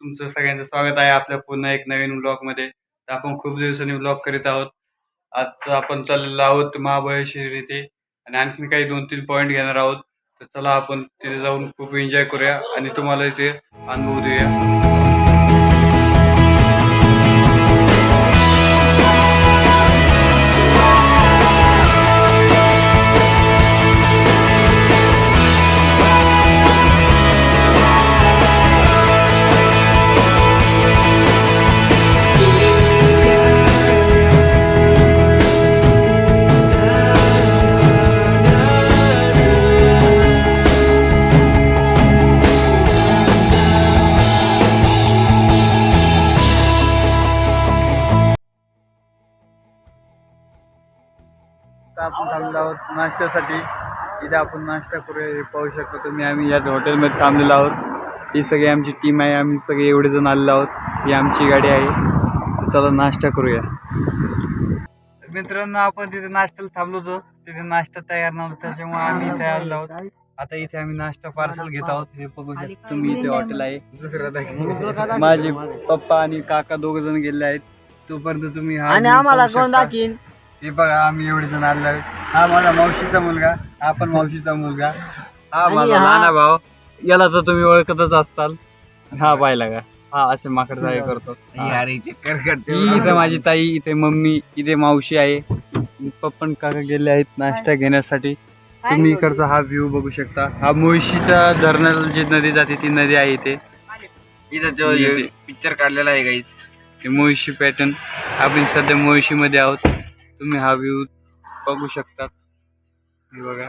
तुमचं सगळ्यांचं स्वागत आहे आपल्या पुन्हा एक नवीन ब्लॉगमध्ये. तर आपण खूप दिवसांनी ब्लॉग करीत आहोत. आज आपण चाललेलो आहोत महाबळेश्वर इथे आणि आणखी काही 2-3 पॉईंट घेणार आहोत. तर चला आपण तिथे जाऊन खूप एन्जॉय करूया आणि तुम्हाला इथे अनुभव देऊया. आपण थांबलो आहोत नाश्त्यासाठी. इथे आपण नाश्ता करूया. हे पाहू शकता तुम्ही, आम्ही या हॉटेलमध्ये थांबलेलो आहोत. ही सगळी आमची टीम आहे. आम्ही सगळे एवढे जण आलेलो आहोत. ही आमची गाडी आहे. तर चला नाश्ता करूया. मित्रांनो, आपण तिथे नाश्त्याला थांबलो होतो. तिथे नाश्ता तयार नव्हता, त्याच्यामुळे आम्ही इथे आलेलो आहोत. आता इथे आम्ही नाश्ता पार्सल घेत आहोत. हे बघू शकता तुम्ही, इथे हॉटेल आहे. दुसरं माझे पप्पा आणि काका 2 जण गेले आहेत. तोपर्यंत तुम्ही आणि आम्हाला कोण दाखीन. हे बघा, आम्ही एवढे जण आलो आहे. हा माझा मावशीचा मुलगा, हा पण मावशीचा मुलगा, हा माझा लहान भाऊ. याला तर तुम्ही ओळखतच असताल. हा पाहिला का, हा असे माकड जाय करतो. इथे माझी ताई, इथे मम्मी, इथे मावशी आहे. पप्पा काका गेले आहेत नाश्ता घेण्यासाठी. तुम्ही इकडचा हा व्ह्यू बघू शकता. हा मुळशीच्या धरणाला जी नदी जाते ती नदी आहे इथे. इथं पिक्चर काढलेला आहे गाईज. हे मुळशी पॅटर्न. आपण सध्या मुळशीमध्ये आहोत. तुम्ही हा व्ह्यू बघू शकतात. हे बघा,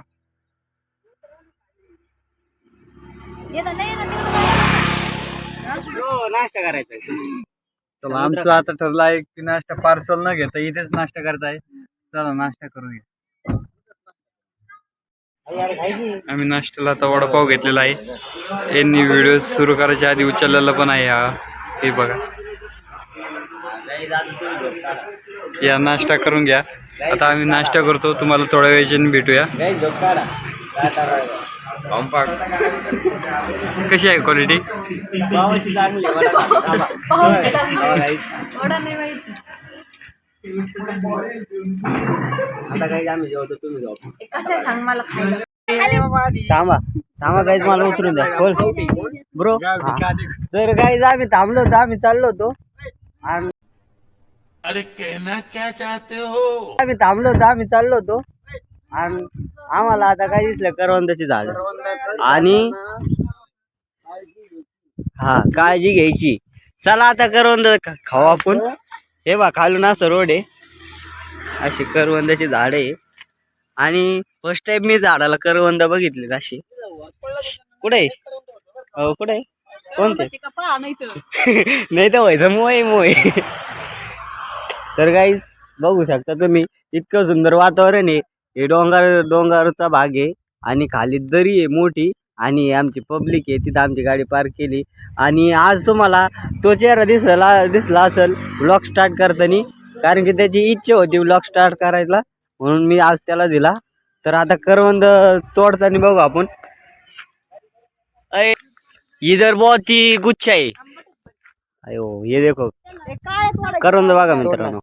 नाश्ता करायचा. चला आमचं आता ठरलं आहे की नाश्ता पार्सल न घेता इथेच नाश्ता करायचा आहे. चला नाश्ता करूया. आम्ही नाश्त्याला आता वडापाव घेतलेला आहे. यांनी व्हिडिओ सुरू करायच्या आधी उचललेला पण आहे हा. हे बघा, या नाश्ता करून घ्या. आता आम्ही नाश्ता करतो. तुम्हाला थोड्या वेळाने भेटूया. कशी आहे क्वालिटी? थांबा थांबा गाईज, मला उतरून द्या. बोल ब्रो. तर गाईज आम्ही थांबलो होतो, आम्ही चाललो होतो. अरे कहना क्या चाहते हो? आम्ही थांबलो होतो, आम्ही चाललो होतो. आणि आम्हाला आता काय दिसलं, करवंदाची झाड. आणि हा, काळजी घ्यायची. चला आता करवंद खाऊ आपण. हे बा, खालून असं रोड आहे, अशी करवंदाची झाड आहे. आणि फर्स्ट टाइम मी झाडाला करवंद बघितले अशी. कुठे कुठे कोणते नाही तर व्हायचं मोय मोय. तर गाईज बघू शकता तुम्ही, इतकं सुंदर वातावरण आहे. हे डोंगरचा भाग आहे आणि खाली दरी आहे मोठी. आणि आमची पब्लिक आहे तिथं, आमची गाडी पार्क केली. आणि आज तुम्हाला तो चेहरा दिसला असेल व्लॉग स्टार्ट करताना, कारण की त्याची इच्छा होती व्लॉग स्टार्ट करायला, म्हणून मी आज त्याला दिला. तर आता करवंद तोडताना बघू आपण. इधर बहुत ही गुच्छा आहे. अयो ये देखो, करवंद बघा मित्रांनो,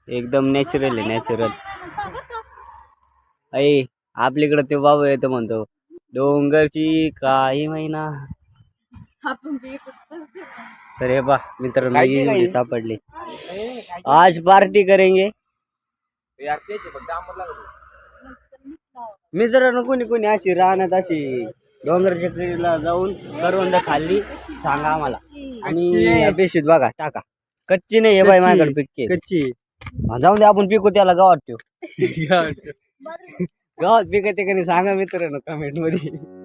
एकदम नॅचरल आहे, नॅचरल. आपल्याकडे ते बाबा येतो म्हणतो, डोंगरची काही महिना. तर हे बा मित्रांनो, सापडले. आज पार्टी करेंगे मित्रांनो. कोणी कोणी अशी राहण्यात, अशी डोंगरच्या कडीला जाऊन करवंद खाल्ली सांगा आम्हाला. आणि बेशीत बघा टाका. कच्ची नाही आहे बाई, माझ्याकडे पिकते कच्ची. जाऊन दे, आपण पिकू त्याला गावात ठेवू. गावात पिकते का नाही सांगा मित्रांनो कमेंट मध्ये.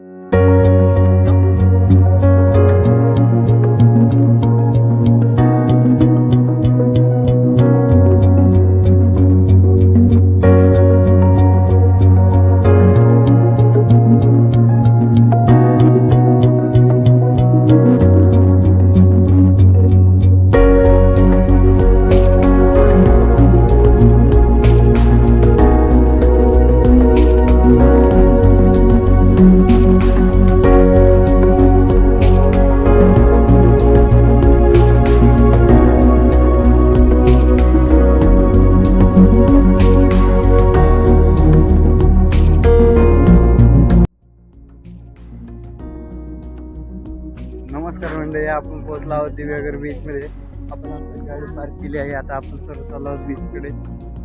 नमस्कार मंडळी, आपण पोहोचलो आहोत दिव्यागर बीचमध्ये. आपण आपली गाडी पार्क केली आहे. आता आपण सर्व चाललो आहोत बीचकडे.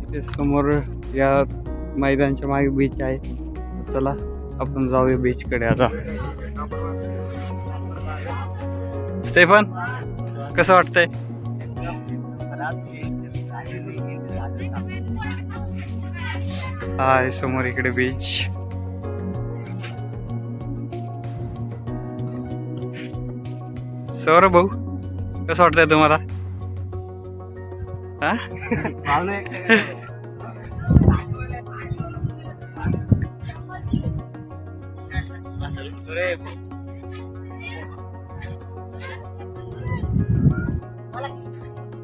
इथे समोर या मैदानाच्या मागे बीच आहे. चला आपण जाऊया बीचकडे आता. स्टेफन, कसं वाटतंय? हा आहे समोर इकडे बीच. सौरभ भाऊ, कसं वाटतंय तुम्हाला? हा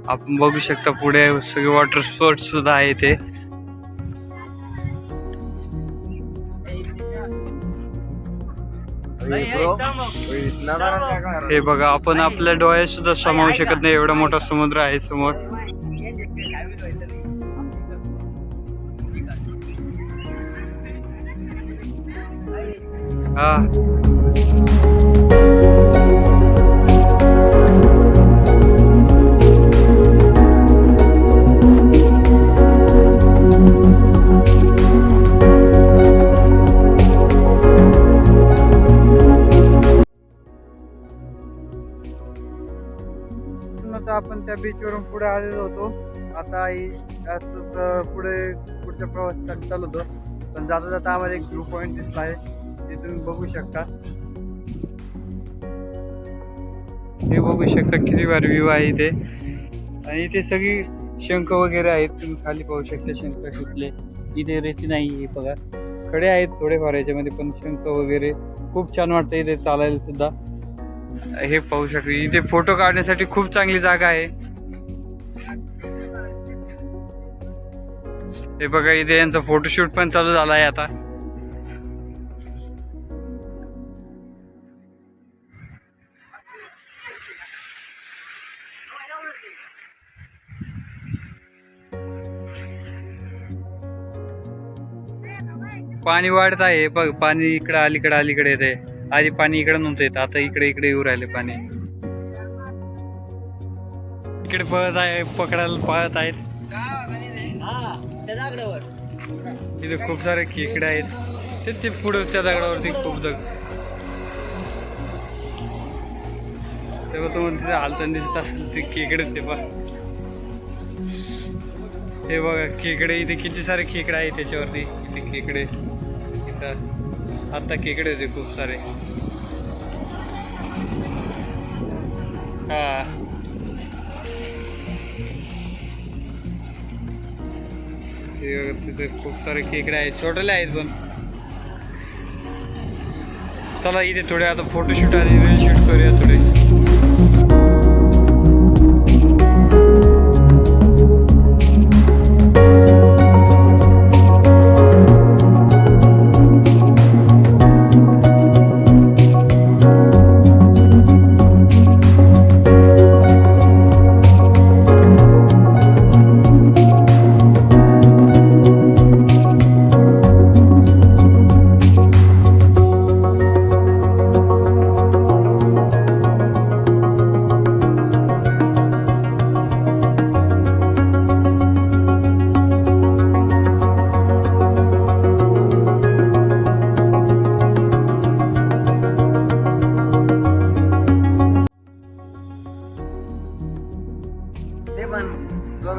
आपण बघू शकता पुढे सगळे वॉटर स्पोर्ट्स सुद्धा आहे इथे. हे बघा, आपण आपल्या डोळ्यात सुद्धा सामावू शकत नाही एवढा मोठा समुद्र आहे समोर. हा आपण त्या बीचवरून पुढे आलेलो होतो. आता पुढचा प्रवास चालू होतो. पण जाता जाता आम्हाला एक व्ह्यू पॉईंट दिसला आहे, ते तुम्ही बघू शकता. हे बघू शकता किती भारी व्ह्यू आहे इथे. आणि इथे सगळी शंख वगैरे आहेत, तुम्ही खाली पाहू शकता शंख शिकले. इथे रेती नाही बघा, खडे आहेत थोडेफार याच्यामध्ये, पण शंख वगैरे खूप छान वाटतं इथे चालायला सुद्धा. हे पाहू शकतो इथे फोटो काढण्यासाठी खूप चांगली जागा आहे. हे बघा, इथे यांचा फोटोशूट पण चालू झाला आहे आता. पाणी वाढत आहे बघ, पाणी इकडं अलीकडे येते. आधी पाणी इकडे नव्हतं येत, आता इकडे येऊ राहिले पाणी. इकडे पळत आहे, पकडायला पळत आहेत. इथे खूप सारे खेकडे आहेत. ते पुढे त्या दगडावरती खूप तेव्हा तुम्हाला तिथे हालताना दिसत असेल ते खेकडे. ते पहा, हे बघा खेकडे. इथे किती सारे खेकडे आहेत त्याच्यावरती. इथे खेकडे, इथं आता खेकडे होते खूप सारे. हा तिथे खूप सारे खेकडे आहेत, छोटेले आहेत पण. चला इथे थोडे आता फोटोशूट आणि रील शूट करूया थोडे.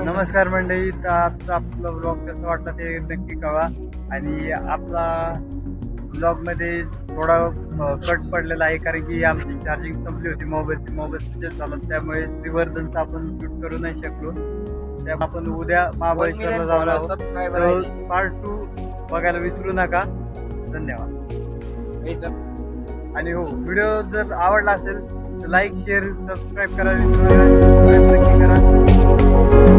नमस्कार मंडळी, तर आजचा आपला ब्लॉग कसा वाटला ते नक्की कळवा. आणि आपला ब्लॉगमध्ये थोडा कट पडलेला आहे, कारण की आमची चार्जिंग संपली होती मोबाईल चालत, त्यामुळे श्रीवर्धनचं आपण शूट करू नाही शकलो. त्यामुळे आपण उद्या महाबळेश्वरला जाणार आहोत. पार्ट 2 बघायला विसरू नका. धन्यवाद. आणि हो, व्हिडिओ जर आवडला असेल तर लाईक, शेअर, सबस्क्राईब करा, नक्की करा.